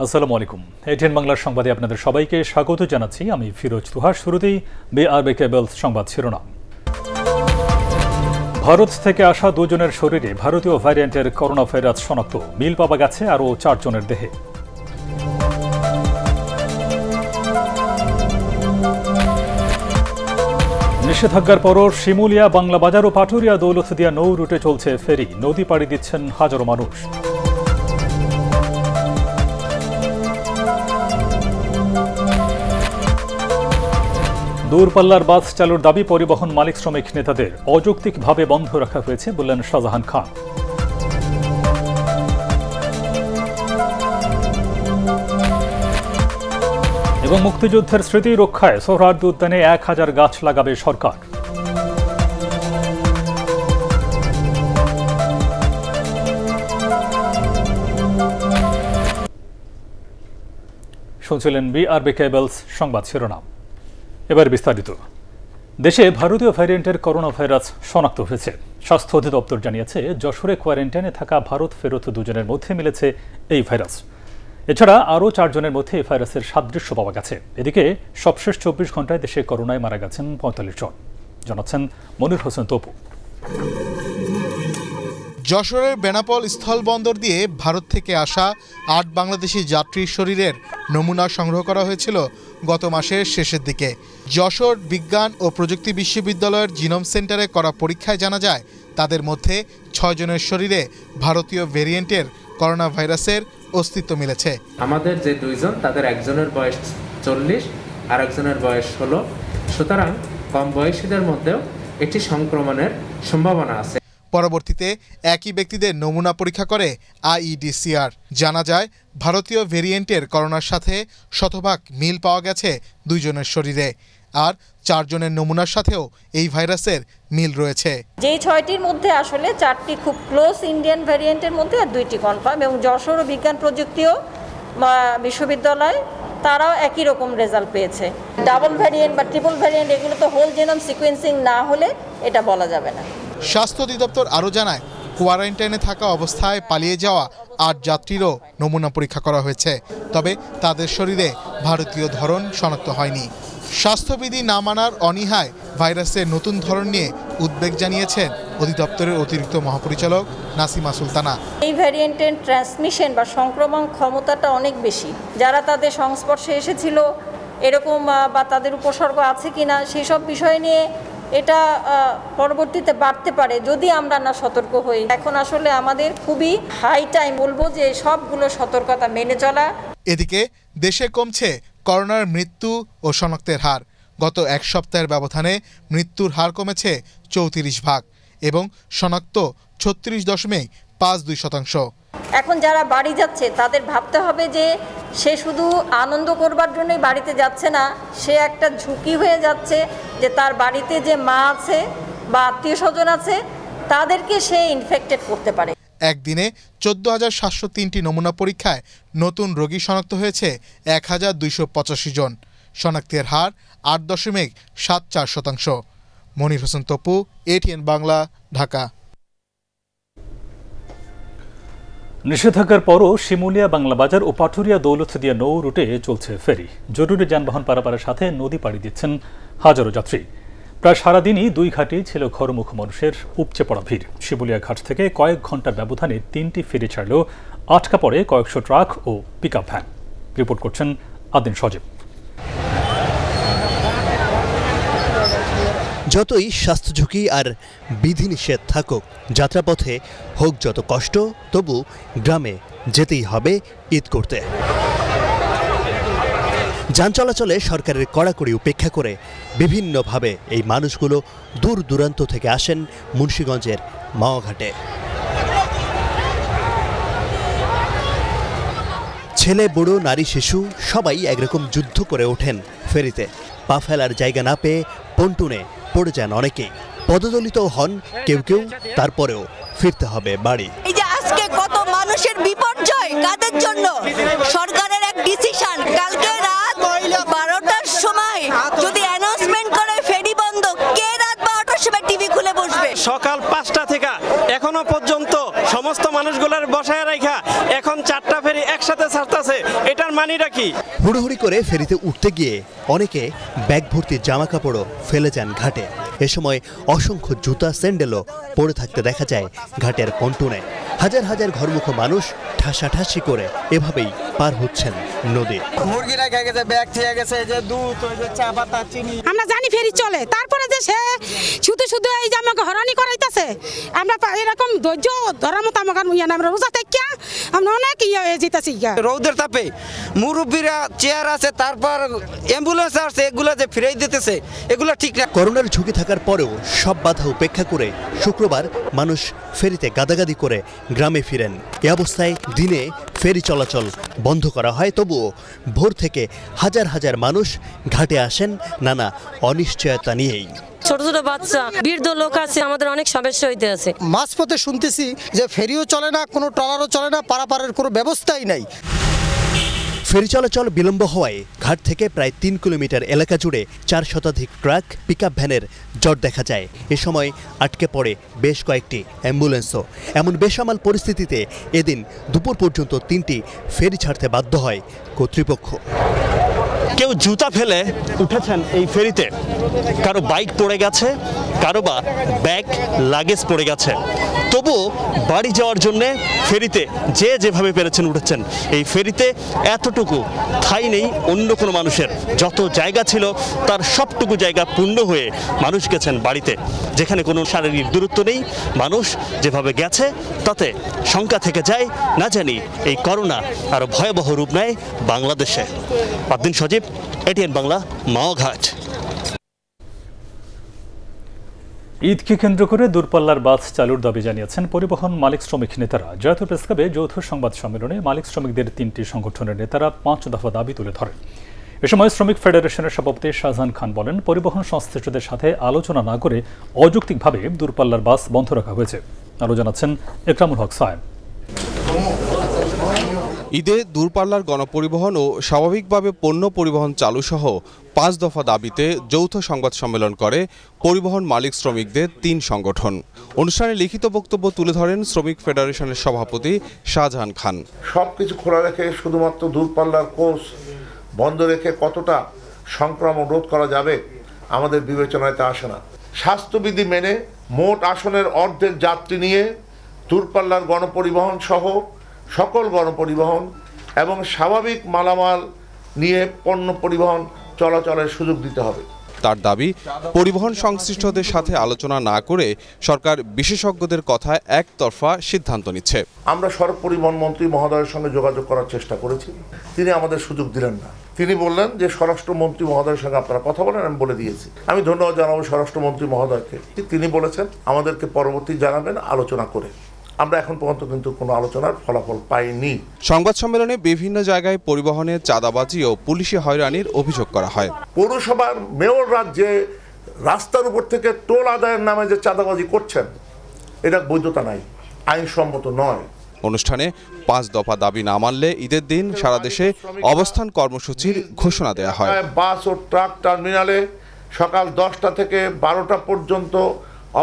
আসসালামু আলাইকুম। এটিএন বাংলার সংবাদে আপনাদের সবাইকে স্বাগত জানাচ্ছি। আমি ফিরোজ তুহার। শুরুতেই বিআরবি কেবলস সংবাদ শিরোনাম। ভারত থেকে আসা দুজনের শরীরে ভারতীয় ভ্যারিয়েন্টের করোনা ভাইরাস শনাক্ত, মিল পাওয়া গেছে আরও 4 জনের দেহে। নিষেধাজ্ঞার পরও শিমুলিয়া, বাংলা বাজার ও পাটুরিয়া দৌলতদিয়া নৌ রুটে চলছে ফেরি, নদী পাড়ি দিচ্ছেন হাজারো মানুষ। দূরপাল্লার বাস চালুর দাবি পরিবহন মালিক শ্রমিক নেতাদের, অযৌক্তিকভাবে বন্ধ রাখা হয়েছে বললেন শাহজাহান খান। এবং মুক্তিযুদ্ধের স্মৃতি রক্ষায় সোহরাওয়ার্দী উদ্যানে 1000 গাছ লাগাবে সরকার। শুনছিলেন বিআরবি কেবলস সংবাদ শিরোনাম। এবার বিস্তারিত। দেশে ভারতীয় ভ্যারিয়েন্টের করোনা ভাইরাস শনাক্ত হয়েছে। স্বাস্থ্য অধিদপ্তর জানিয়েছে, যশোরে কোয়ারেন্টাইনে থাকা ভারত ফেরত দুজনের মধ্যে মিলেছে এই ভাইরাস। এছাড়া আরও 4 জনের মধ্যে এই ভাইরাসের সাদৃশ্য পাওয়া গেছে। এদিকে সবশেষ 24 ঘন্টায় দেশে করোনায় মারা গেছেন 45 জন, জানাচ্ছেন মনির হোসেন তপু। যশোরের বেনাপোল স্থলবন্দর দিয়ে ভারত থেকে আসা 8 বাংলাদেশি যাত্রীর শরীরের নমুনা সংগ্রহ করা হয়েছিল গত মাসের শেষের দিকে। যশোর বিজ্ঞান ও প্রযুক্তি বিশ্ববিদ্যালয়ের জিনোম সেন্টারে করা পরীক্ষায় জানা যায়, তাদের মধ্যে 6 জনের শরীরে ভারতীয় ভেরিয়েন্টের করোনা ভাইরাসের অস্তিত্ব মিলেছে। আমাদের যে 2 জন, তাদের একজনের বয়স 40 আর একজনের বয়স 16, সুতরাং কম বয়সীদের মধ্যেও একটি সংক্রমণের সম্ভাবনা আছে। পরবর্তীতে একই ব্যক্তিদের নমুনা পরীক্ষা করে আইইডিসিআর। জানা যায়, ভারতীয় ভেরিয়েন্টের করোনার সাথে শতভাগ মিল পাওয়া গেছে 2 জনের শরীরে, আর 4 জনের নমুনার সাথেও এই ভাইরাসের মিল রয়েছে। যেই 6টির মধ্যে আসলে 4টি খুব ক্লোজ ইন্ডিয়ান ভ্যারিয়েন্টের মধ্যে, আর 2টি কনফার্ম। এবং যশোর বিজ্ঞান প্রযুক্তিও বিশ্ববিদ্যালয়, তারাও একই রকম রেজাল্ট পেয়েছে। ডাবল ভ্যারিয়েন্ট বা ট্রিপল ভ্যারিয়েন্ট, এগুলো তো হোল জেনোম সিকোয়েন্সিং না হলে এটা বলা যাবে না। স্বাস্থ্য অধিদপ্তর আরও জানায়, কোয়ারেন্টাইনে থাকা অবস্থায় পালিয়ে যাওয়া 8 যাত্রীরও নমুনা পরীক্ষা করা হয়েছে, তবে তাদের শরীরে ভারতীয় ধরন শনাক্ত হয়নি। স্বাস্থ্যবিধি না মানার অনীহায় ভাইরাসের নতুন ধরন নিয়ে উদ্বেগ জানিয়েছেন অধিদপ্তরের অতিরিক্ত মহাপরিচালক নাসিমা সুলতানা। এই ভ্যারিয়েন্টের ট্রান্সমিশন বা সংক্রমণ ক্ষমতাটা অনেক বেশি। যারা তাদের সংস্পর্শে এসেছিল এরকম বা তাদের উপসর্গ আছে কিনা, সেই সব বিষয় নিয়ে এটা পরবর্তীতে বাড়তে পারে যদি আমরা না সতর্ক হই। এখন আসলে আমাদের খুবই হাই টাইম বলবো যে সবগুলো সতর্কতা মেনে চলা। এদিকে দেশে কমছে করোনার মৃত্যু ও শনাক্তের হার। গত 1 সপ্তাহের ব্যবধানে মৃত্যুর হার কমেছে 34% এবং শনাক্ত 36.52%। এখন যারা বাড়ি যাচ্ছে তাদের ভাবতে হবে যে সে শুধু আনন্দ করবার জন্যই বাড়িতে যাচ্ছে না, সে একটা ঝুঁকি হয়ে যাচ্ছে যে তার বাড়িতে যে মা আছে বা আত্মীয় স্বজন আছে তাদেরকে সে ইনফেক্টেড করতে পারে। একদিনে 14,703টি নমুনা পরীক্ষায় নতুন রোগী শনাক্ত হয়েছে 1,285 জন। শনাক্তের হার 8.74%। মনির হোসেন তপু, এটিএন বাংলা, ঢাকা। নিষেধাজ্ঞার পরও শিমুলিয়া, বাংলা বাজার ও পাটুরিয়া দৌলতদিয়া নৌ রুটে চলছে ফেরি। জরুরি যানবাহন পারাপারের সাথে নদী পাড়ি দিচ্ছেন হাজারো যাত্রী। প্রায় সারাদিনই 2 ঘাটেই ছিল ঘরমুখ মানুষের উপচে পড়া ভিড়। শিমুলিয়া ঘাট থেকে কয়েক ঘন্টার ব্যবধানে 3টি ফেরি ছাড়লেও আটকা পড়ে কয়েকশো ট্রাক ও পিকআপ ভ্যান। রিপোর্ট করছেন আদিন সজীব। যতই স্বাস্থ্য ঝুঁকি আর বিধিনিষেধ থাকুক, যাত্রাপথে হোক যত কষ্ট, তবু গ্রামে যেতেই হবে ঈদ করতে। যান চলাচলে সরকারের কড়াকড়ি উপেক্ষা করে বিভিন্নভাবে এই মানুষগুলো দূর দূরান্ত থেকে আসেন মুন্সিগঞ্জের মাওয়াঘাটে। ছেলে, বুড়ো, নারী, শিশু সবাই একরকম যুদ্ধ করে ওঠেন ফেরিতে। পা ফেলার জায়গা না পেয়ে পন্টুনে পড়ে যান অনেকেই, পদদলিত হন কেউ কেউ, তারপরেও ফিরতে হবে বাড়ি। এই যে আজকে কত মানুষের বিপর্যয়, কাদের জন্য? সরকারের এক ডিসিশন, কালকে রাত 12টার সময় যদি অ্যানাউন্সমেন্ট করে ফেরি বন্ধ, কে রাত 12টার সময় টিভি খুলে বসবে? সকাল 5টা থেকে এখনো পর্যন্ত সমস্ত মানুষগুলোর বসায় রাখা এখন 4টা ফেরি একসাথে ফেরিতে ছাড়তেছে, এটার মানিটা কি? হুড়োহুড়ি করে ফেরিতে উঠতে গিয়ে অনেকে ব্যাগ ভর্তি জামা কাপড়ও ফেলে যান ঘাটে। এ সময় অসংখ্য জুতা স্যান্ডেলও পড়ে থাকতে দেখা যায় ঘাটের পন্টুনে। হাজার হাজার ঘরমুখো মানুষ ঠাসাঠাসি করে এভাবেই পার হচ্ছেন নদী। মুরগিরা খেয়ে গেছে, ব্যাগ খেয়ে গেছে, যে দুধ, ওই যে চা পাতা, চিনি। আমরা জানি ফেরি চলে, তারপরে যে সে শুধু শুধু এই যে আমাকে হরানি করাইতেছে, আমরা এরকম ধৈর্য ধরার মতো আমাকে আমরা রোজা থেকে আমরা অনেক হয়ে যেতেছি। রৌদের তাপে মুরব্বীরা চেয়ার আছে, তারপর অ্যাম্বুলেন্স আছে, এগুলো যে ফিরাই দিতেছে, এগুলো ঠিক না। করোনার ঝুঁকি থাকার পরেও সব বাধা উপেক্ষা করে শুক্রবার মানুষ ফেরিতে গাদাগাদি করে গ্রামে ফিরেন। এ অবস্থায় দিনে ফেরি চলাচল বন্ধ করা হয়, তবুও ভোর থেকে হাজার হাজার মানুষ ঘাটে আসেন নানা অনিশ্চয়তা নিয়েই। ছোট ছোট বাচ্চা, বৃদ্ধ লোক আছে, আমাদের অনেক সমস্যা হইতে আছে। মাঝপথে শুনতেছি যে ফেরিও চলে না, কোনো ট্রলারও চলে না, পারাপারের কোনো ব্যবস্থাই নাই। ফেরি চলাচল বিলম্ব হওয়ায় ঘাট থেকে প্রায় ৩ কিলোমিটার এলাকা জুড়ে ৪ শতাধিক ট্রাক, পিকআপ ভ্যানের জট দেখা যায়। এ সময় আটকে পড়ে বেশ কয়েকটি অ্যাম্বুলেন্সও। এমন বেসামাল পরিস্থিতিতে এদিন দুপুর পর্যন্ত ৩টি ফেরি ছাড়তে বাধ্য হয় কর্তৃপক্ষ। কেউ জুতা ফেলে উঠেছেন এই ফেরিতে, কারো বাইক পড়ে গেছে, কারো বা ব্যাগ লাগেজ পড়ে গেছে। তবুও বাড়ি যাওয়ার জন্যে ফেরিতে যে যেভাবে পেরেছেন উঠেছেন। এই ফেরিতে এতটুকু ঠাঁই নেই অন্য কোনো মানুষের। যত জায়গা ছিল তার সবটুকু জায়গা পূর্ণ হয়ে মানুষ গেছেন বাড়িতে, যেখানে কোনো শারীরিক দূরত্ব নেই। মানুষ যেভাবে গেছে তাতে শঙ্কা থেকে যায়, না জানি এই করোনা আরও ভয়াবহ রূপ নেয় বাংলাদেশে। আব্দিন সজীব, এটিএন বাংলা, মাওঘাট। ঈদকে কেন্দ্র করে দূরপাল্লার বাস চালুর দাবি জানিয়েছেন পরিবহন মালিক শ্রমিক নেতারা। জয়পুর প্রেসক্লাবে যৌথ সংবাদ সম্মেলনে মালিক শ্রমিকদের ৩টি সংগঠনের নেতারা ৫ দফা দাবি তুলে ধরেন। এ সময় শ্রমিক ফেডারেশনের সভাপতি শাহজাহান খান বলেন, পরিবহন সংশ্লিষ্টদের সাথে আলোচনা না করে অযৌক্তিকভাবে দূরপাল্লার বাস বন্ধ রাখা হয়েছে। আরও জানাচ্ছেন একরামুল হক সায়েম। ঈদে দূরপাল্লার গণপরিবহন ও স্বাভাবিকভাবে পণ্য পরিবহন চালুসহ ৫ দফা দাবিতে যৌথ সংবাদ সম্মেলন করে পরিবহন মালিক শ্রমিকদের ৩ সংগঠন। অনুষ্ঠানে লিখিত বক্তব্য তুলে ধরেন শ্রমিক ফেডারেশনের সভাপতি শাহজাহান খান। সবকিছু খোলা রেখে শুধুমাত্র দূরপাল্লার কোচ বন্ধ রেখে কতটা সংক্রমণ রোধ করা যাবে আমাদের বিবেচনায় তা আসে না। স্বাস্থ্যবিধি মেনে মোট আসনের অর্ধেক যাত্রী নিয়ে দূরপাল্লার গণপরিবহন সহ সকল গণপরিবহন এবং স্বাভাবিক মালামাল নিয়ে পণ্য পরিবহন চলাচলের সুযোগ দিতে হবে। তার দাবি, পরিবহন সংশ্লিষ্টদের সাথে আলোচনা না করে সরকার বিশেষজ্ঞদের কথায় একতরফা সিদ্ধান্ত নিচ্ছে। আমরা সড়ক পরিবহন মন্ত্রী মহোদয়ের সঙ্গে যোগাযোগ করার চেষ্টা করেছি, তিনি আমাদের সুযোগ দিলেন না। তিনি বললেন যে স্বরাষ্ট্রমন্ত্রী মহোদয়ের সঙ্গে আপনারা কথা বলেন, আমি বলে দিয়েছি। আমি ধন্যবাদ জানাবো স্বরাষ্ট্রমন্ত্রী মহোদয়কে, তিনি বলেছেন আমাদেরকে পরবর্তী জানাবেন আলোচনা করে। আমরা এখন পর্যন্ত কিন্তু কোনো আলোচনার ফলাফল পাইনি। সংবাদ সম্মেলনে বিভিন্ন জায়গায় পরিবহনের চাঁদাবাজি ও পুলিশি হয়রানির অভিযোগ করা হয়। পৌরসভার মেয়ররা যে রাস্তার উপর থেকে টোল আদায়ের নামে যে চাঁদাবাজি করছেন, এটা বৈধতা নাই, আইনসম্মত নয়। অনুষ্ঠানে ৫ দফা দাবি না মানলে ঈদের দিন সারা দেশে অবস্থান কর্মসূচির ঘোষণা দেওয়া হয়। বাস ও ট্রাক টার্মিনালে সকাল 10টা থেকে 12টা পর্যন্ত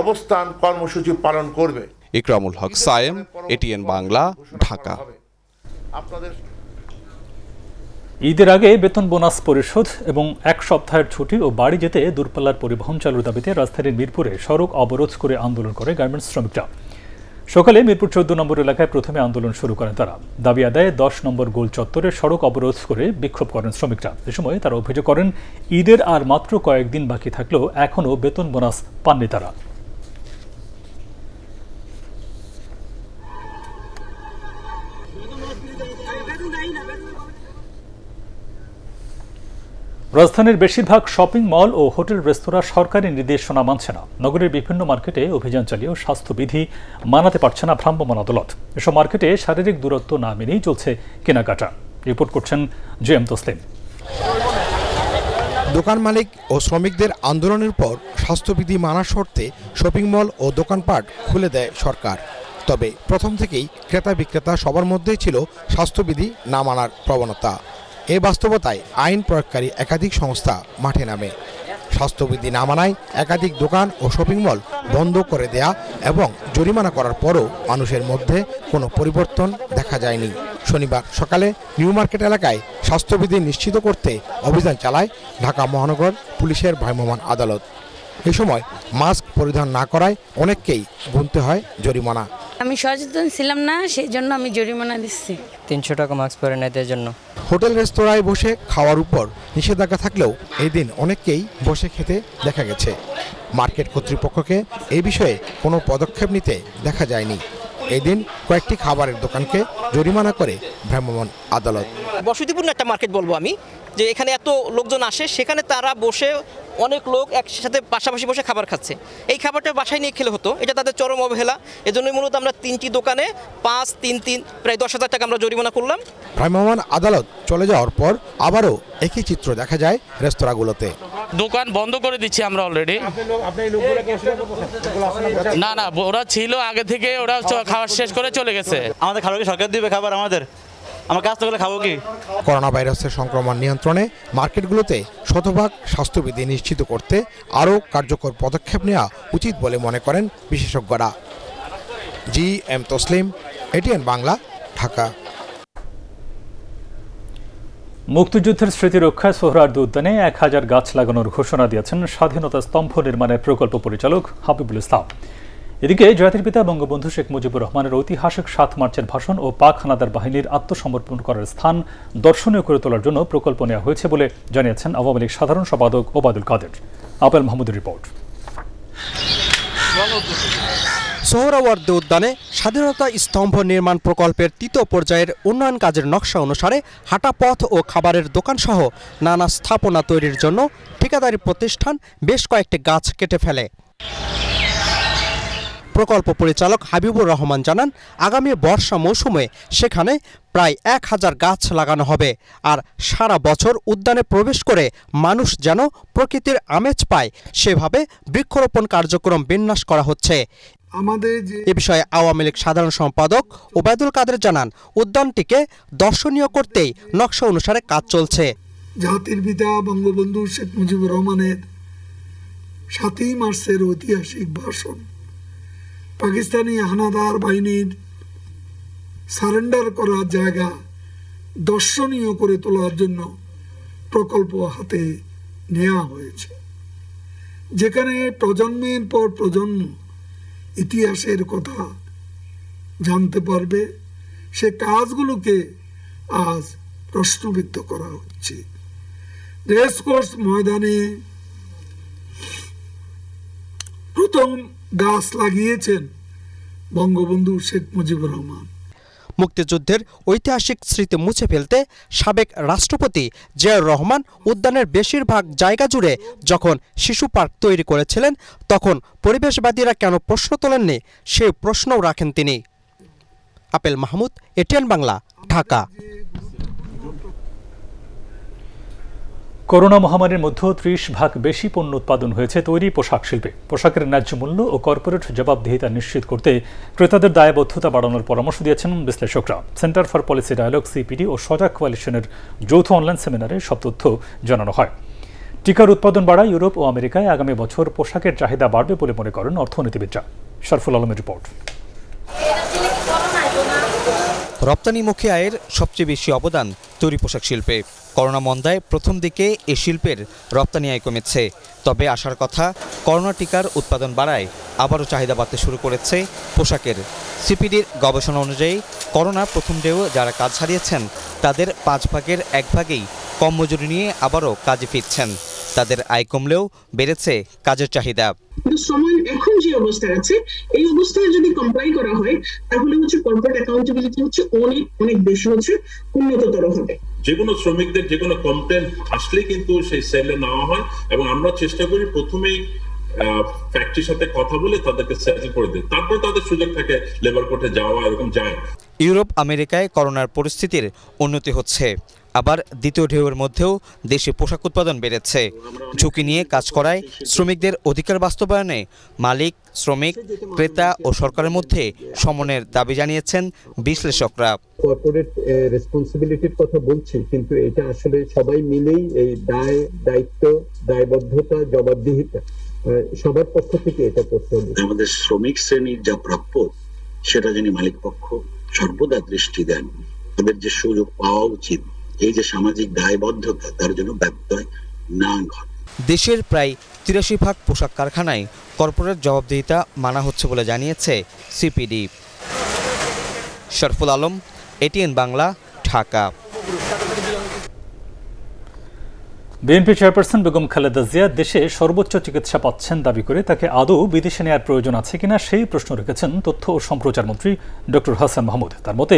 অবস্থান কর্মসূচি পালন করবে। ইকরামুল হক সায়েম, এটিএন বাংলা, ঢাকা। ঈদের আগে বেতন বোনাস পরিশোধ এবং ১ সপ্তাহের ছুটি ও বাড়ি যেতে দূরপাল্লার পরিবহন চালুর দাবিতে রাজধানীর মিরপুরে সড়ক অবরোধ করে আন্দোলন করে গার্মেন্টস শ্রমিকরা। সকালে মিরপুর ১৪ নম্বর এলাকায় প্রথমে আন্দোলন শুরু করেন তারা। দাবি আদায়ে ১০ নম্বর গোল চত্বরে সড়ক অবরোধ করে বিক্ষোভ করেন শ্রমিকরা। এ সময় তারা অভিযোগ করেন, ঈদের আর মাত্র কয়েকদিন বাকি থাকলেও এখনও বেতন বোনাস পাননি তারা। রাজধানীর বেশিরভাগ শপিং মল ও হোটেল রেস্তোরাঁ সরকারি নির্দেশনা মানছে না। নগরের বিভিন্ন মার্কেটে অভিযান চালিয়েও স্বাস্থ্যবিধি মানাতে পারছে না ভ্রাম্যমাণ আদালত। এসব মার্কেটে শারীরিক দূরত্ব না মেনেই চলছে কেনাকাটা। রিপোর্ট করছেন জেএম তসলিম। দোকান মালিক ও শ্রমিকদের আন্দোলনের পর স্বাস্থ্যবিধি মানার শর্তে শপিং মল ও দোকানপাট খুলে দেয় সরকার। তবে প্রথম থেকেই ক্রেতা বিক্রেতা সবার মধ্যেই ছিল স্বাস্থ্যবিধি না মানার প্রবণতা। এ বাস্তবতায় আইন প্রয়োগকারী একাধিক সংস্থা মাঠে নামে। স্বাস্থ্যবিধি না মানায় একাধিক দোকান ও শপিং মল বন্ধ করে দেয়া এবং জরিমানা করার পরও মানুষের মধ্যে কোনো পরিবর্তন দেখা যায়নি। শনিবার সকালে নিউ মার্কেট এলাকায় স্বাস্থ্যবিধি নিশ্চিত করতে অভিযান চালায় ঢাকা মহানগর পুলিশের ভ্রাম্যমাণ আদালত। এ সময় মাস্ক পরিধান না করায় অনেককেই গুনতে হয় জরিমানা। আমি সচেতন ছিলাম না, সেই জন্য আমি জরিমানা দিচ্ছি 300 টাকা মাস্ক পরে নেওয়ার জন্য। হোটেল রেস্তোরাঁয় বসে খাওয়ার উপর নিষেধাজ্ঞা থাকলেও এই দিন অনেককেই বসে খেতে দেখা গেছে। মার্কেট কর্তৃপক্ষকে এই বিষয়ে কোনো পদক্ষেপ নিতে দেখা যায়নি। এই দিন কয়েকটি খাবারের দোকানকে জরিমানা করে ভ্রাম্যমাণ আদালত। বসতিপূর্ণ একটা মার্কেট বলবো আমি, যে এখানে এত লোকজন আসে, সেখানে তারা বসে অনেক লোক একসাথে পাশাপাশি বসে খাবার খাচ্ছে। এই খাবারটা বাসায় নিয়ে খেলে হতো, এটা তাদের চরম অবহেলা। এজন্যই মূলত আমরা 3টি দোকানে 5, 3, 3 প্রায় 10,000 টাকা আমরা জরিমানা করলাম। ভ্রাম্যমাণ আদালত চলে যাওয়ার পর আবারও একই চিত্র দেখা যায় রেস্তোরাঁগুলোতে। দোকান বন্ধ করে দিচ্ছি আমরা অলরেডি। না না, ওরা ছিল আগে থেকে, ওরা খাবার শেষ করে চলে গেছে। আমাদের খাবার কি সরকার দিবে? খাবার আমার কাজ তো করে খাবো কি? করোনা ভাইরাসের সংক্রমণ নিয়ন্ত্রণে মার্কেটগুলোতে শতভাগ স্বাস্থ্যবিধি নিশ্চিত করতে আরও কার্যকর পদক্ষেপ নেওয়া উচিত বলে মনে করেন বিশেষজ্ঞরা। GM Taslim, ATN Bangla, Dhaka. মুক্তিযুদ্ধের স্মৃতি রক্ষায় সোহরাওয়ার্দী উদ্যানে 1000 গাছ লাগানোর ঘোষণা দিয়েছেন স্বাধীনতা স্তম্ভ নির্মাণের প্রকল্প পরিচালক হাবিবুল ইসলাম। এদিকে জাতির পিতা বঙ্গবন্ধু শেখ মুজিবুর রহমানের ঐতিহাসিক 7 মার্চের ভাষণ ও পাক হানাদার বাহিনীর আত্মসমর্পণ করার স্থান দর্শনীয় করে তোলার জন্য প্রকল্প নেওয়া হয়েছে বলে জানিয়েছেন আওয়ামী লীগ সাধারণ সম্পাদক ওবায়দুল কাদের। আপেল মাহমুদের রিপোর্ট। সোহরাওয়ার্দী উদ্যানে স্বাধীনতা স্তম্ভ নির্মাণ প্রকল্পের 3য় পর্যায়ের উন্নয়ন কাজের নকশা অনুসারে হাঁটা পথ ও খাবারের দোকান সহ নানা স্থাপনা তৈরির জন্য ঠিকাদারি প্রতিষ্ঠান বেশ কয়েকটি গাছ কেটে ফেলে। প্রকল্প পরিচালক হাবিবুর রহমান জানান, আগামী বর্ষা মৌসুমে সেখানে প্রায় 1000 গাছ লাগানো হবে। আর সারা বছর উদ্যানে প্রবেশ করে মানুষ যেন প্রকৃতির আমেজ পায় সেভাবে বৃক্ষরোপণ কার্যক্রম বিন্যাস করা হচ্ছে। এ বিষয়ে আওয়ামী লীগ সাধারণ সম্পাদক ওবায়দুল কাদের জানান, উদ্যানটিকে দর্শনীয় করতেই নকশা অনুসারে কাজ চলছে। জাতির পিতা বঙ্গবন্ধু শেখ মুজিবুর রহমানের 7ই মার্চের ঐতিহাসিক ভাষণ, পাকিস্তানি হানাদার বাহিনীর সারেন্ডার করার জায়গা দর্শনীয় করে তোলার জন্য প্রকল্প হাতে নেওয়া হয়েছে, যেখানে প্রজন্মের পর প্রজন্ম ইতিহাসের কথা জানতে পারবে। সে কাজগুলোকে আজ প্রশ্নবিদ্ধ করা হচ্ছে। রেসকোর্স ময়দানে প্রথম গাছ লাগিয়েছেন বঙ্গবন্ধু শেখ মুজিবুর রহমান। মুক্তিযুদ্ধের ঐতিহাসিক স্মৃতি মুছে ফেলতে সাবেক রাষ্ট্রপতি জিয়াউর রহমান উদ্যানের বেশিরভাগ জায়গা জুড়ে যখন শিশু পার্ক তৈরি করেছিলেন, তখন পরিবেশবাদীরা কেন প্রশ্ন তোলেননি সেই প্রশ্নও রাখেন তিনি। Apple Mahmud, ATN Bangla, Dhaka. Corona মহামারীর মধ্যে 30% বেশি পণ্য উৎপাদন হয়েছে তৈরি পোশাক শিল্পে। পোশাকের ন্যায্য মূল্য ও কর্পোরেট জবাবদিহিতা নিশ্চিত করতে ক্রেতাদের দায়বদ্ধতা বাড়ানোর পরামর্শ দিয়েছেন বিশ্লেষকরা। Centre for policy dialogue CPD ও সজাগ কোয়ালিশনের যৌথ অনলাইন সেমিনারে সব তথ্য জানানো হয়। টিকার উৎপাদন বাড়ায় ইউরোপ ও আমেরিকায় আগামী বছর পোশাকের চাহিদা বাড়বে বলে মনে করেন অর্থনীতিবিদরা। শরফুল আলমের রিপোর্ট। রপ্তানিমুখী আয়ের সবচেয়ে বেশি অবদান তৈরি পোশাক শিল্পে। করোনা মন্দায় প্রথম দিকে এ শিল্পের রপ্তানি আয় কমেছে, তবে আসার কথা করোনা টিকার উৎপাদন বাড়ায় আবারও চাহিদা বাড়তে শুরু করেছে পোশাকের। CPDর গবেষণা অনুযায়ী করোনা প্রথম ঢেউ যারা কাজ হারিয়েছেন তাদের 5 ভাগের 1 ভাগেই কম মজুরি নিয়ে আবারও কাজে ফিরছেন। তাদের আয় কমলেও বেড়েছে কাজের চাহিদা। সময় এখন যে অবস্থায় আছে, এই অবস্থায় যদি কমপ্লাই করা হয় তাহলে হচ্ছে কর্পোরেট অ্যাকাউন্টেবিলিটি হচ্ছে অনেক অনেক বেশি হচ্ছে উন্নততর হবে। যে কোনো শ্রমিকদের যে কোনো কমপ্লেন আসলে কিন্তু সেই সেলে নেওয়া হয় এবং আমরা চেষ্টা করি প্রথমেই ফ্যাক্টরির সাথে কথা বলে তাদেরকে সেটেল করে দিই, তারপর তাদের সুযোগ থাকে লেবার কোর্টে যাওয়া, এরকম যায়। ইউরোপ আমেরিকায় করোনার পরিস্থিতির উন্নতি হচ্ছে, আবার দ্বিতীয় ঢেউয়ের মধ্যেও দেশে পোশাক উৎপাদন বেড়েছে। ঝুঁকি নিয়ে কাজ করায় শ্রমিকদের অধিকার বাস্তবায়নে মালিক, শ্রমিক, ক্রেতা ও সরকারের মধ্যে সমন্বয়ের দাবি জানিয়েছেন বিশ্লেষকরা। কর্পোরেট রেসপন্সিবিলিটির কথা বলছি, কিন্তু এটা আসলে সবাই মিলেই এই দায়, দায়িত্ব, দায়বদ্ধতা, জবাবদিহিতা সবার পক্ষ থেকে এটা করতে হবে। আমাদের শ্রমিক শ্রেণীর যা প্রাপ্য সেটা যেন মালিক পক্ষ সর্বদা দৃষ্টি দেন তাদের যে সুযোগ পাওয়া উচিত, এই যে সামাজিক দায়বদ্ধতা, তার জন্য ব্যত্যয় না ঘটে। দেশের প্রায় ৮৩% পোশাক কারখানায় কর্পোরেট জবাবদিহিতা মানা হচ্ছে বলে জানিয়েছে CPD. Sharful Alam, ATN Bangla, Dhaka. BNP chairperson Begum Khaleda Zia দেশে সর্বোচ্চ চিকিৎসা পাচ্ছেন দাবি করে তাকে আদৌ বিদেশে নেওয়ার প্রয়োজন আছে কিনা সেই প্রশ্ন রেখেছেন তথ্য ও সম্প্রচার মন্ত্রী ডক্টর হাসান মাহমুদ। তার মতে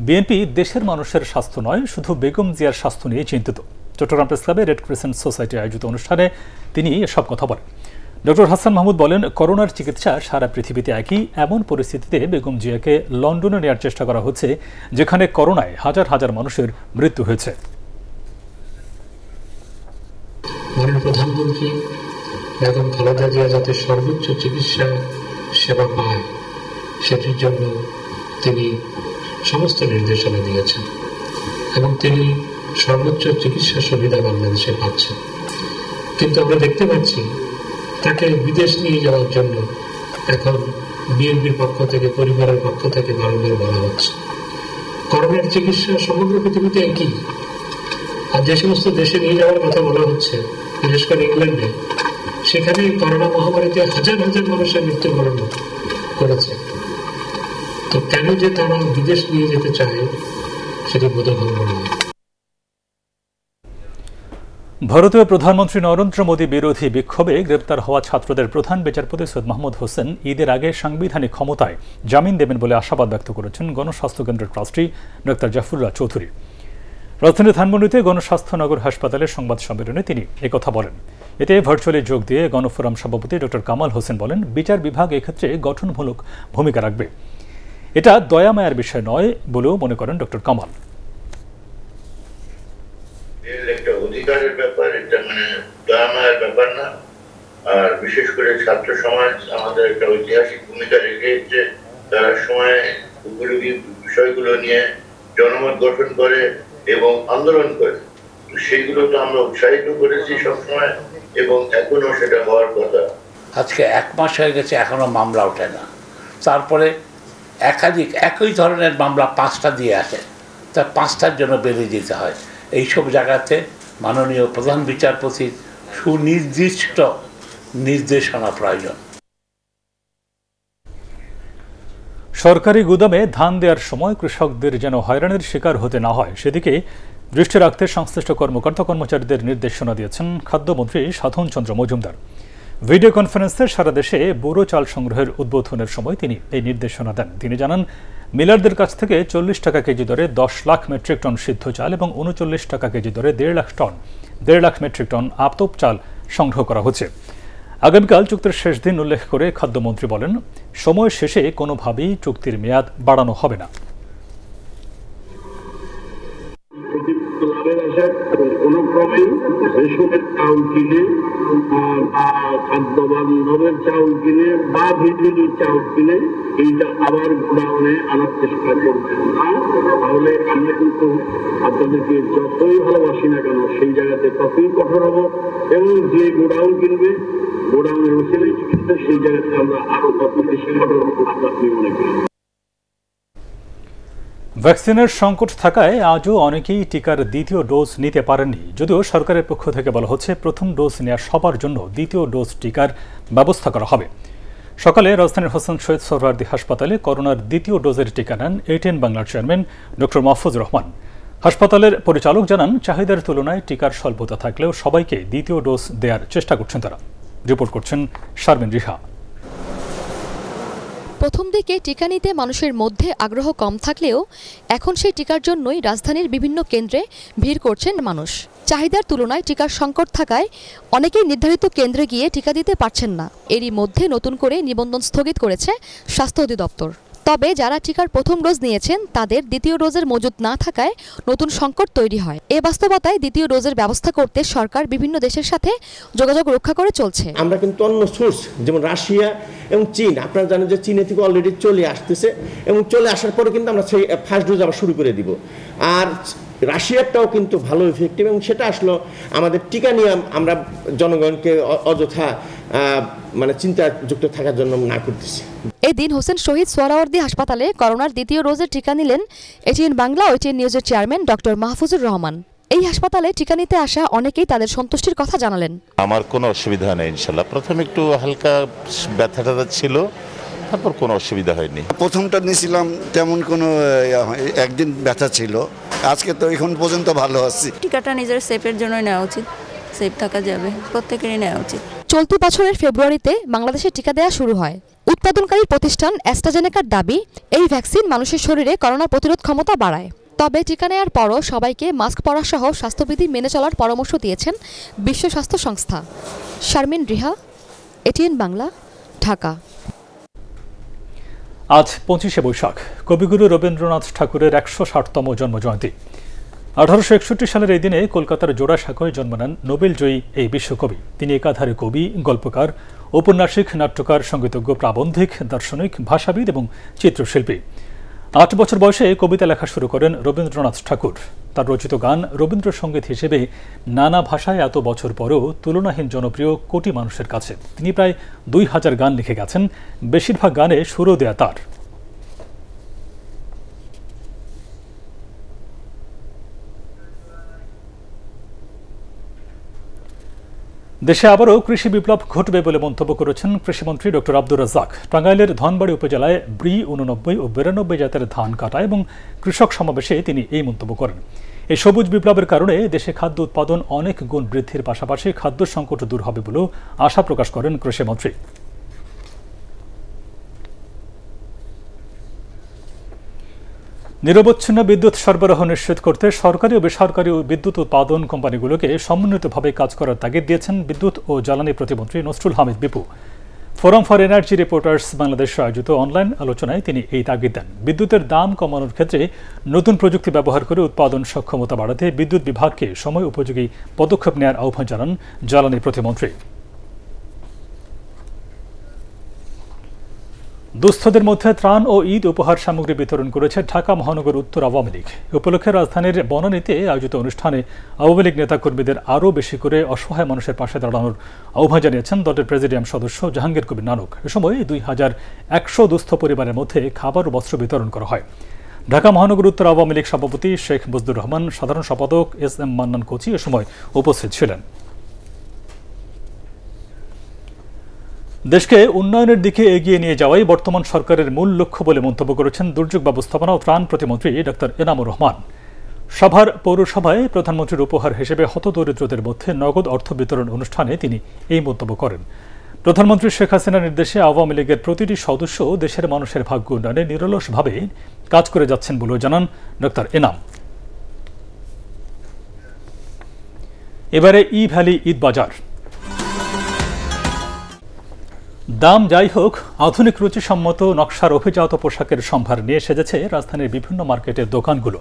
বিএনপি দেশের মানুষের স্বাস্থ্য নয়, শুধু বেগম জিয়ার স্বাস্থ্য নিয়ে চিন্তিত। চট্টগ্রাম প্রেস ক্লাবে রেড ক্রিসেন্ট সোসাইটি আয়োজিত অনুষ্ঠানে তিনি এসব কথা বলেন। ডক্টর হাসান মাহমুদ বলেন, করোনার চিকিৎসা সারা পৃথিবীতে একই। এমন পরিস্থিতিতে বেগম জিয়াকে লন্ডনে নেওয়ার চেষ্টা করা হচ্ছে, যেখানে করোনায় হাজার হাজার মানুষের মৃত্যু হয়েছে। মাননীয় প্রধানমন্ত্রী বেগম খালেদা জিয়া যাতে সর্বোচ্চ চিকিৎসা সেবা পায়, সেটির জন্য তিনি সমস্ত নির্দেশনা দিয়েছেন এবং তিনি সর্বোচ্চ চিকিৎসা সুবিধা বাংলাদেশে পাচ্ছেন। কিন্তু আমরা দেখতে পাচ্ছি তাকে বিদেশ নিয়ে যাওয়ার জন্য এখন বিএনপির পক্ষ থেকে, পরিবারের পক্ষ থেকে বারবার বলা হচ্ছে। করোনার চিকিৎসা সমগ্র পৃথিবীতে একই, আর যে সমস্ত দেশে নিয়ে যাওয়ার কথা বলা হচ্ছে, বিশেষ করে ইংল্যান্ডে, সেখানে করোনা মহামারীতে হাজার হাজার মানুষের মৃত্যুবরণ করেছে। তো কেন যে তারা বিদেশ নিয়ে যেতে চায় সেটি বোধগম্য নয়। ভারতীয় প্রধানমন্ত্রী নরেন্দ্র মোদী বিরোধী বিক্ষোভে গ্রেপ্তার হওয়া ছাত্রদের প্রধান বিচারপতি সৈয়দ মাহমুদ হোসেন ঈদের আগে সাংবিধানিক ক্ষমতায় জামিন দেবেন বলে আশাবাদ ব্যক্ত করেছেন গণস্বাস্থ্য কেন্দ্রের ট্রাস্টি ডক্টর জাফরুল্লাহ চৌধুরী। রাজধানীর ধানমন্ডিতে গণস্বাস্থ্য নগর হাসপাতালের সংবাদ সম্মেলনে তিনি একথা বলেন। এতে ভার্চুয়ালি যোগ দিয়ে গণফোরাম সভাপতি ডক্টর কামাল হোসেন বলেন, বিচার বিভাগ এক্ষেত্রে গঠনমূলক ভূমিকা রাখবে। এটা দয়া মায়ার বিষয় নয় বলেও মনে করেন ডক্টর কামাল। একটা অধিকারের ব্যাপার, এটা দয়া মায়ার ব্যাপার না। আর বিশেষ করে ছাত্র সমাজ আমাদের একটা ঐতিহাসিক ভূমিকা রেখেছে। তারা সময় উপযোগী বিষয়গুলো নিয়ে জনমত গঠন করে এবং আন্দোলন করে, সেইগুলো তো আমরা উৎসাহিত করেছি সবসময় এবং এখনো সেটা হওয়ার কথা। আজকে 1 মাস হয়ে গেছে, এখনো মামলা ওঠে না। তারপরে একাধিক একই ধরনের মামলা 5টা দিয়ে আসে, তা 5টার জন্য বেরিয়ে যেতে হয়। এইসব জায়গাতে মাননীয় প্রধান বিচারপতির সুনির্দিষ্ট নির্দেশনা প্রয়োজন। সরকারি গুদামে ধান দেওয়ার সময় কৃষকদের যেন হয়রানির শিকার হতে না হয়, সেদিকে দৃষ্টি রাখতে সংশ্লিষ্ট কর্মকর্তা কর্মচারীদের নির্দেশনা দিয়েছেন খাদ্যমন্ত্রী সাধন চন্দ্র মজুমদার। ভিডিও কনফারেন্সে সারা দেশে বোরো চাল সংগ্রহের উদ্বোধনের সময় তিনি এই নির্দেশনা দেন। তিনি জানান, মিলারদের কাছ থেকে 40 টাকা কেজি দরে 10 লাখ মেট্রিক টন সিদ্ধ চাল এবং 39 টাকা কেজি দরে 1.5 লাখ মেট্রিক টন আতপ চাল সংগ্রহ করা হচ্ছে। আগামীকাল চুক্তির শেষ দিন উল্লেখ করে খাদ্যমন্ত্রী বলেন, সময় শেষে কোনোভাবেই চুক্তির মেয়াদ বাড়ানো হবে না। খাদ্যবান্ধবের চাউল কিনে বা ভিডিওর চাউল কিনে এইটা আবার গোডাউনে আনার চেষ্টা করবেন না, তাহলে আমরা কিন্তু আপনাদেরকে যতই ভালোবাসি না কেন সেই জায়গাতে ততই কঠোর হব এবং যে গোডাউন কিনবে, গোডাউনের ওসিলে কিনবে, সেই জায়গাতে আমরা আরো তত বেশি কঠোর হব আপনি মনে করেন। ভ্যাকসিনের সংকট থাকায় আজও অনেকেই টিকার দ্বিতীয় ডোজ নিতে পারেননি। যদিও সরকারের পক্ষ থেকে বলা হচ্ছে, প্রথম ডোজ নেওয়া সবার জন্য দ্বিতীয় ডোজ টিকার ব্যবস্থা করা হবে। সকালে রাজধানীর হোসেন শহীদ সোহরাওয়ার্দী হাসপাতালে করোনার দ্বিতীয় ডোজের টিকা নেন এটিএন বাংলার চেয়ারম্যান ডক্টর মাহফুজুর রহমান। হাসপাতালের পরিচালক জানান, চাহিদার তুলনায় টিকার স্বল্পতা থাকলেও সবাইকে দ্বিতীয় ডোজ দেওয়ার চেষ্টা করছেন তারা। রিপোর্ট করছেন শারমিন রিহা। প্রথম দিকে টিকা নিতে মানুষের মধ্যে আগ্রহ কম থাকলেও এখন সেই টিকার জন্যই রাজধানীর বিভিন্ন কেন্দ্রে ভিড় করছেন মানুষ। চাহিদার তুলনায় টিকার সংকট থাকায় অনেকেই নির্ধারিত কেন্দ্রে গিয়ে টিকা দিতে পারছেন না। এরই মধ্যে নতুন করে নিবন্ধন স্থগিত করেছে স্বাস্থ্য অধিদপ্তর। তবে যারা টিকার প্রথম ডোজ নিয়েছেন তাদের দ্বিতীয় ডোজের মজুত না থাকায় নতুন সংকট তৈরি হয়। এ বাস্তবতায় দ্বিতীয় ডোজের ব্যবস্থা করতে সরকার বিভিন্ন দেশের সাথে যোগাযোগ রক্ষা করে চলছে। আমরা কিন্তু অন্য সোর্স যেমন রাশিয়া এবং চীন, আপনারা জানেন যে চীনে থেকে অলরেডি চলে আসতেছে এবং চলে আসার পরে কিন্তু আমরা সেই ফার্স্ট ডোজ আবার শুরু করে দিব। আর রাশিয়ারটাও কিন্তু ভালো ইফেক্টিভ এবং সেটা আসলে আমাদের টিকা নিয়ে আমরা জনগণকে অযথা চিন্তাযুক্ত থাকার জন্য না করতেছি। এই দিন হোসেন শহীদ সোহরাওয়ার্দী হাসপাতালে করোনার দ্বিতীয় ডোজের টিকা নিলেন এটিএন বাংলা ও এটিএন নিউজের চেয়ারম্যান ডক্টর মাহফুজুর রহমান। এই হাসপাতালে টিকা নিতে আসা অনেকেই তাদের সন্তুষ্টির কথা জানালেন। আমার কোনো অসুবিধা নেই ইনশাল্লাহ। প্রথমে একটু হালকা ব্যথা ছিল, তারপর কোনো অসুবিধা হয়নি। প্রথমটা নিয়েছিলাম তেমন কোনো একদিন ব্যথা ছিল, আজকে তো এখন পর্যন্ত ভালো আছি। টিকাটা নিজের সেফের জন্যই নেওয়া উচিত, সেফ থাকা যাবে, প্রত্যেকেরই নেওয়া উচিত। চলতি বছরের ফেব্রুয়ারিতে বাংলাদেশে টিকা দেওয়া শুরু হয়। উৎপাদনকারী প্রতিষ্ঠান অ্যাস্ট্রাজেনেকার দাবি, এই ভ্যাকসিন মানুষের শরীরে করোনা প্রতিরোধ ক্ষমতা বাড়ায়। তবে টিকা নেওয়ার পরও সবাইকে মাস্ক পরা সহ স্বাস্থ্যবিধি মেনে চলার পরামর্শ দিয়েছেন বিশ্ব স্বাস্থ্য সংস্থা। শারমিন রিহা, এটিএন বাংলা, ঢাকা। আজ 25শে বৈশাখ, কবিগুরু রবীন্দ্রনাথ ঠাকুরের 160তম জন্মজয়ন্তী। 1861 সালের এই দিনে কলকাতার জোড়াসাঁকোয় জন্ম নেন নোবেলজয়ী এই বিশ্বকবি। তিনি একাধারে কবি, গল্পকার, ঔপন্যাসিক, নাট্যকার, সঙ্গীতজ্ঞ, প্রাবন্ধিক, দার্শনিক, ভাষাবিদ এবং চিত্রশিল্পী। 8 বছর বয়সে কবিতা লেখা শুরু করেন রবীন্দ্রনাথ ঠাকুর। তার রচিত গান রবীন্দ্রসঙ্গীত হিসেবে নানা ভাষায় এত বছর পরেও তুলনাহীন জনপ্রিয় কোটি মানুষের কাছে। তিনি প্রায় 2000 গান লিখে গেছেন, বেশিরভাগ গানে সুরও দেয়া তার। দেশে আবারও কৃষি বিপ্লব ঘটবে বলে মন্তব্য করেছেন কৃষিমন্ত্রী ডক্টর আব্দুর রাজ্জাক। টাঙ্গাইলের ধনবাড়ী উপজেলায় ব্রি 89 ও 92 জাতের ধান কাটা এবং কৃষক সমাবেশে তিনি এই মন্তব্য করেন। এই সবুজ বিপ্লবের কারণে দেশে খাদ্য উৎপাদন অনেক গুণ বৃদ্ধির পাশাপাশি খাদ্য সংকট দূর হবে বলেও আশা প্রকাশ করেন কৃষিমন্ত্রী। নিরবচ্ছিন্ন বিদ্যুৎ সরবরাহ নিশ্চিত করতে সরকারি ও বেসরকারি বিদ্যুৎ উৎপাদন কোম্পানিগুলোকে সমন্বিতভাবে কাজ করার তাগিদ দিয়েছেন বিদ্যুৎ ও জ্বালানি প্রতিমন্ত্রী Nasrul Hamid Bipu. Forum for energy reporters Bangladesh আয়োজিত অনলাইন আলোচনায় তিনি এই তাগিদ দেন। বিদ্যুতের দাম কমানোর ক্ষেত্রে নতুন প্রযুক্তি ব্যবহার করে উৎপাদন সক্ষমতা বাড়াতে বিদ্যুৎ বিভাগকে সময় উপযোগী পদক্ষেপ নেওয়ার আহ্বান জানান জ্বালানি প্রতিমন্ত্রী। দুস্থদের মধ্যে ত্রাণ ও ঈদ উপহার সামগ্রী বিতরণ করেছে ঢাকা মহানগর উত্তর আওয়ামী লীগ। উপলক্ষে রাজধানীর বনানীতে আয়োজিত অনুষ্ঠানে আওয়ামী লীগ নেতাকর্মীদের আরও বেশি করে অসহায় মানুষের পাশে দাঁড়ানোর আহ্বান জানিয়েছেন দলের প্রেসিডিয়াম সদস্য জাহাঙ্গীর কবির নানক। এ সময় 2100 দুস্থ পরিবারের মধ্যে খাবার ও বস্ত্র বিতরণ করা হয়। ঢাকা মহানগর উত্তর আওয়ামী লীগ সভাপতি শেখ মুজিবুর রহমান, সাধারণ সম্পাদক SM মান্নান কোচি এ সময় উপস্থিত ছিলেন। দেশকে উন্নয়নের দিকে এগিয়ে নিয়ে যাওয়াই বর্তমান সরকারের মূল লক্ষ্য বলে মন্তব্য করেছেন দুর্যোগ ব্যবস্থাপনা ও ত্রাণ প্রতিমন্ত্রী ডক্টর এনামুর রহমান। পৌরসভায় প্রধানমন্ত্রীর উপহার হিসেবে হতদরিদ্রদের মধ্যে নগদ অর্থ বিতরণ অনুষ্ঠানে তিনি এই মন্তব্য করেন। প্রধানমন্ত্রী শেখ হাসিনার নির্দেশে আওয়ামী লীগের প্রতিটি সদস্য দেশের মানুষের ভাগ্য উন্নয়নে নিরলসভাবে কাজ করে যাচ্ছেন বলেও জানান ডক্টর এনাম। এবারে ই ভ্যালি ঈদ বাজার। দাম যাই হোক, আধুনিক রুচিসম্মত নকশার অভিজাত পোশাকের সম্ভার নিয়ে সেজেছে রাজধানীর বিভিন্ন মার্কেটের দোকানগুলো।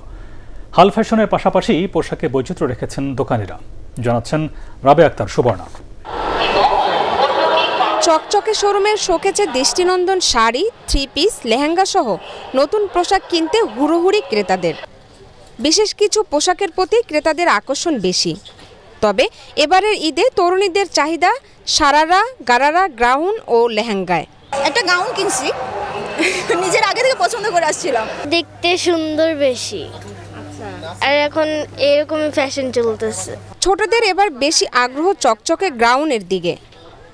হাল ফ্যাশনের পাশাপাশি পোশাকে বৈচিত্র্য রেখেছেন দোকানিরা, জানাচ্ছেন রাবেয়া আক্তার সুবর্ণা। চকচকে শোরুমের শোকেছে দৃষ্টিনন্দন শাড়ি, 3 পিস, লেহেঙ্গা সহ নতুন পোশাক কিনতে হুড়োহুড়ি ক্রেতাদের। বিশেষ কিছু পোশাকের প্রতি ক্রেতাদের আকর্ষণ বেশি। তবে এবারের ঈদে তরুণীদের চাহিদা সারারা, গারারা, গাউন ও লেহেঙ্গায়। একটা গাউন কিনছি, নিজের আগে থেকে পছন্দ করে আসছিলাম। দেখতে সুন্দর বেশি, আর এখন এরকমই ফ্যাশন চলতেছে। ছোটদের এবার বেশি আগ্রহ চকচকে গাউনের দিকে।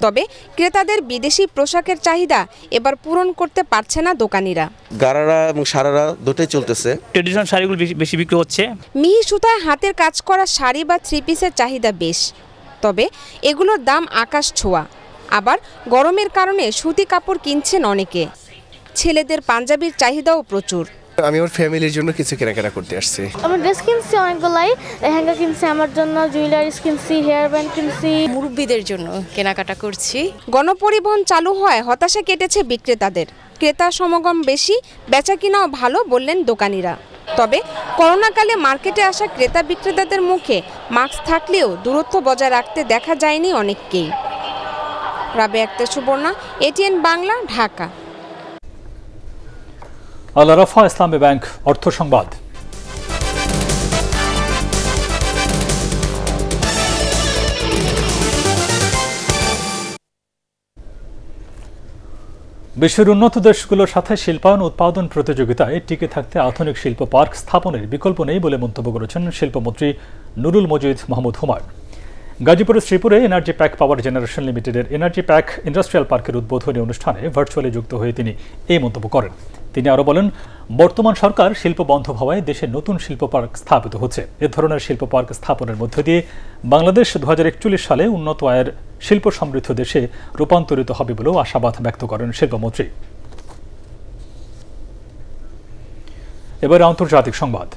তবে ক্রেতাদের বিদেশি পোশাকের চাহিদা এবার পূরণ করতে পারছে না দোকানিরা। গারারা এবং সারারা দুটোই চলতেছে। ট্রেডিশনাল শাড়িগুলো বেশি বিক্রি হচ্ছে। মিহি সুতায় হাতের কাজ করা শাড়ি বা 3 পিসের চাহিদা বেশ, তবে এগুলোর দাম আকাশ ছোঁয়া। আবার গরমের কারণে সুতি কাপড় কিনছেন অনেকে। ছেলেদের পাঞ্জাবির চাহিদাও প্রচুর। আমি আমার ফ্যামিলির জন্য কিছু কেনাকাটা করতে আসছি। আমার ড্রেস কিনছি অনেকগুলাই, লেহেঙ্গা কিনছি আমার জন্য, জুয়েলারিস কিনছি, হেয়ার ব্যান্ড কিনছি। মুরব্বীদের জন্য কেনাকাটা করছি। গণপরিবহন চালু হয় হতাশা কেটেছে বিক্রেতাদের। ক্রেতা সমাগম বেশি, বেচা কিনাও ভালো বললেন দোকানিরা। তবে করোনাকালে মার্কেটে আসা ক্রেতা বিক্রেতাদের মুখে মাস্ক থাকলেও দূরত্ব বজায় রাখতে দেখা যায়নি অনেককেই। রাবেয়া আক্তার সুবর্ণা, এটিএন বাংলা, ঢাকা। আল আরাফা ইসলামী ব্যাংক অর্থ সংবাদ। বিশ্বের উন্নত দেশগুলোর সাথে শিল্পায়ন উৎপাদন প্রতিযোগিতায় টিকে থাকতে আধুনিক শিল্প পার্ক স্থাপনের বিকল্প নেই বলে মন্তব্য করেছেন শিল্পমন্ত্রী নুরুল মজিদ মাহমুদ হুমায়ুন। গাজীপুরের শ্রীপুরে এনার্জি প্যাক পাওয়ার জেনারেশন লিমিটেডের এনার্জি প্যাক ইন্ডাস্ট্রিয়াল পার্কের উদ্বোধনী অনুষ্ঠানে ভার্চুয়ালি যুক্ত হয়ে তিনি এই মন্তব্য করেন। তিনি আরও বলেন, বর্তমান সরকার শিল্প বন্ধ হওয়ায় দেশে নতুন শিল্প পার্ক স্থাপিত হচ্ছে। এ ধরনের শিল্প পার্ক স্থাপনের মধ্য দিয়ে বাংলাদেশ 2041 সালে উন্নত আয়ের শিল্প সমৃদ্ধ দেশে রূপান্তরিত হবে বলেও আশাবাদ ব্যক্ত করেন শিল্পমন্ত্রী। এবারে আন্তর্জাতিক সংবাদ।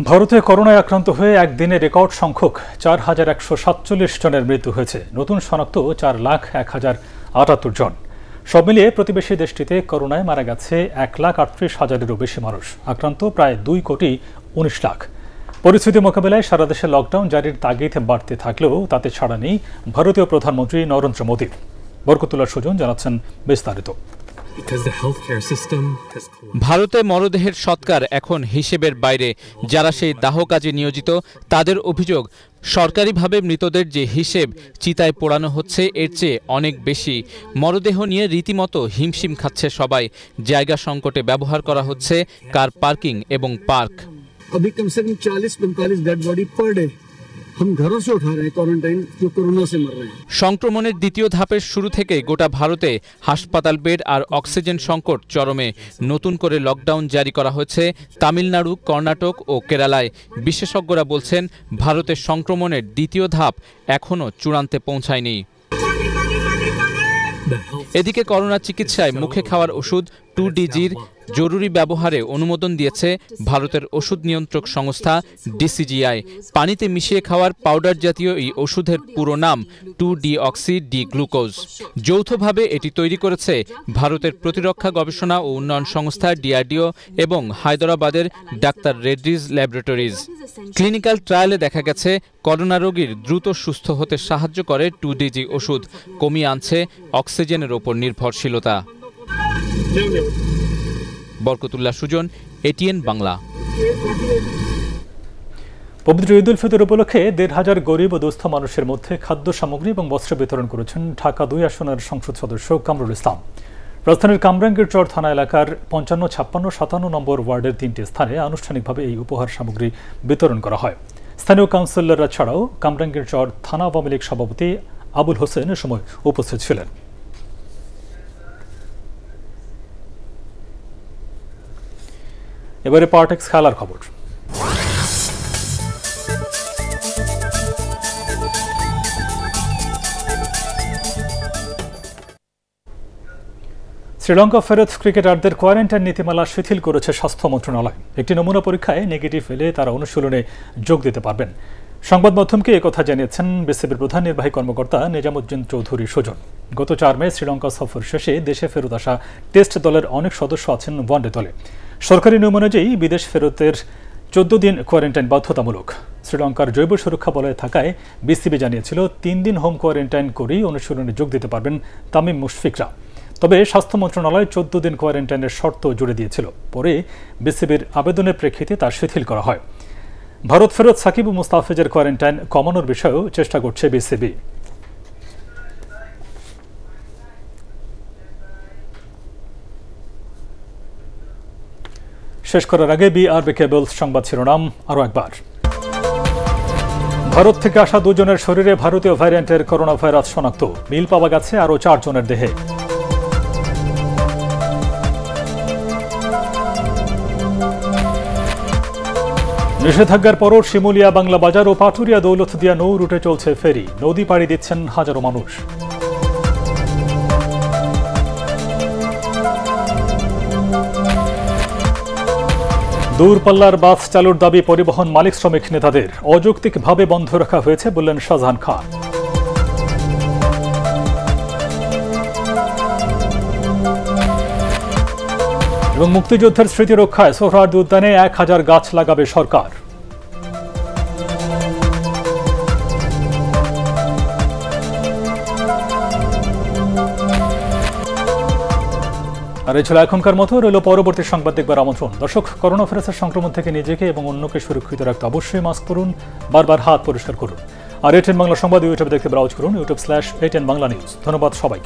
ভারতে করোনায় আক্রান্ত হয়ে একদিনে রেকর্ড সংখ্যক 4147 জনের মৃত্যু হয়েছে। নতুন শনাক্ত 4,01,078 জন। সব মিলিয়ে প্রতিবেশী দেশটিতে করোনায় মারা গেছে 1,38,000-এরও বেশি মানুষ। আক্রান্ত প্রায় 2,19 লাখ। পরিস্থিতি মোকাবিলায় সারা দেশে লকডাউন জারির তাগিদ বাড়তে থাকলেও তাতে ছাড়া নেই ভারতীয় প্রধানমন্ত্রী নরেন্দ্র মোদী। বরকতুল্লাহ সুজন জানাচ্ছেন বিস্তারিত। ভারতে মরদেহের সৎকার এখন হিসেবের বাইরে। যারা সেই দাহ কাজে নিয়োজিত তাদের অভিযোগ, সরকারিভাবে মৃতদের যে হিসেব চিতায় পোড়ানো হচ্ছে এর চেয়ে অনেক বেশি। মরদেহ নিয়ে রীতিমতো হিমশিম খাচ্ছে সবাই। জায়গা সংকটে ব্যবহার করা হচ্ছে কার পার্কিং এবং পার্ক। সংক্রমণের দ্বিতীয় ধাপের শুরু থেকে গোটা ভারতে হাসপাতাল বেড আর অক্সিজেন সংকট চরমে। নতুন করে লকডাউন জারি করা হয়েছে তামিলনাড়ু, কর্ণাটক ও কেরালায়। বিশেষজ্ঞরা বলছেন ভারতের সংক্রমণের দ্বিতীয় ধাপ এখনও চূড়ান্তে পৌঁছায়নি। এদিকে করোনা চিকিৎসায় মুখে খাওয়ার ওষুধ 2DGর জরুরি ব্যবহারে অনুমোদন দিয়েছে ভারতের ওষুধ নিয়ন্ত্রক সংস্থা DCGI। পানিতে মিশিয়ে খাওয়ার পাউডার জাতীয় এই ওষুধের পুরো নাম 2-deoxy-D-গ্লুকোজ। যৌথভাবে এটি তৈরি করেছে ভারতের প্রতিরক্ষা গবেষণা ও উন্নয়ন সংস্থা DRDO এবং হায়দরাবাদের ডাক্তার রেড্ডিজ ল্যাবরেটরিজ। ক্লিনিক্যাল ট্রায়ালে দেখা গেছে করোনা রোগীর দ্রুত সুস্থ হতে সাহায্য করে 2DG ওষুধ, কমিয়ে আনছে অক্সিজেনের ওপর নির্ভরশীলতা। বরকতুল্লাহ সুজন, ATN বাংলা। পবিত্র ঈদ উল ফিতর উপলক্ষে 1,500 গরিব ও দুস্থ মানুষের মধ্যে খাদ্য সামগ্রী এবং বস্ত্র বিতরণ করেছেন ঢাকা 2 আসনের সংসদ সদস্য কামরুল ইসলাম। রাজধানীর কামরাঙ্গীরচর থানা এলাকার 55, 56, 57 নম্বর ওয়ার্ডের 3টি স্থানে আনুষ্ঠানিকভাবে এই উপহার সামগ্রী বিতরণ করা হয়। স্থানীয় কাউন্সিলররা ছাড়াও কামরাঙ্গীরচর থানা আওয়ামী লীগ সভাপতি আবুল হোসেন এ সময় উপস্থিত ছিলেন। এবারে পার্টেক্স খেলার খবর। শ্রীলঙ্কা ফেরত ক্রিকেটারদের কোয়ারেন্টাইন নীতিমালা শিথিল করেছে স্বাস্থ্য মন্ত্রণালয়। একটি নমুনা পরীক্ষায় নেগেটিভ এলে তারা অনুশীলনে যোগ দিতে পারবেন। সংবাদ মাধ্যমকে একথা জানিয়েছেন বিসিবির প্রধান নির্বাহী কর্মকর্তা নিজামুদ্দিন চৌধুরী সুজন। গত 4 মে শ্রীলঙ্কা সফর শেষে দেশে ফেরত আসা টেস্ট দলের অনেক সদস্য আছেন ওয়ানডে দলে। সরকারি নিয়ম অনুযায়ী বিদেশ ফেরতের 14 দিন কোয়ারেন্টাইন বাধ্যতামূলক। শ্রীলঙ্কার জৈব সুরক্ষা বলয়ে থাকায় বিসিবি জানিয়েছিল 3 দিন হোম কোয়ারেন্টাইন করেই অনুশীলনে যোগ দিতে পারবেন তামিম মুশফিকরা। তবে স্বাস্থ্য মন্ত্রণালয় 14 দিন কোয়ারেন্টাইনের শর্ত জুড়ে দিয়েছিল। পরে বিসিবির আবেদনের প্রেক্ষিতে তা শিথিল করা হয়। ভারত ফেরত সাকিব ও মুস্তাফিজের কোয়ারেন্টাইন কমানোর বিষয়েও চেষ্টা করছে বিসিবি। শেষ করার আগে বিআরবি কেবলস সংবাদ শিরোনাম আরও একবার। ভারত থেকে আসা 2 জনের শরীরে ভারতীয় ভ্যারিয়েন্টের করোনা ভাইরাস শনাক্ত। মিল পাওয়া গেছে আরও 4 জনের দেহে। নিষেধাজ্ঞার পরও শিমুলিয়া, বাংলা বাজার ও পাটুরিয়া দৌলতদিয়া নৌ রুটে চলছে ফেরি। নদী পাড়ি দিচ্ছেন হাজারো মানুষ। দূরপাল্লার বাস চালুর দাবি পরিবহন মালিক শ্রমিক নেতাদের। অযৌক্তিকভাবে বন্ধ রাখা হয়েছে বললেন শাহজাহান খান। এবং মুক্তিযুদ্ধের স্মৃতি রক্ষায় সোহরাওয়ার্দী উদ্যানে 1000 গাছ লাগাবে সরকার। আর এই ছিল এখনকার মতো। রইল পরবর্তী সংবাদ দেখবার আমন্ত্রণ। দর্শক, করোনা ভাইরাসের সংক্রমণ থেকে নিজেকে এবং অন্যকে সুরক্ষিত রাখতে অবশ্যই মাস্ক পরুন, বারবার হাত পরিষ্কার করুন। আর ATN বাংলা সংবাদ ইউটিউবে দেখতে ব্রাউজ করুন, youtube/ATN বাংলা নিউজ। ধন্যবাদ সবাই।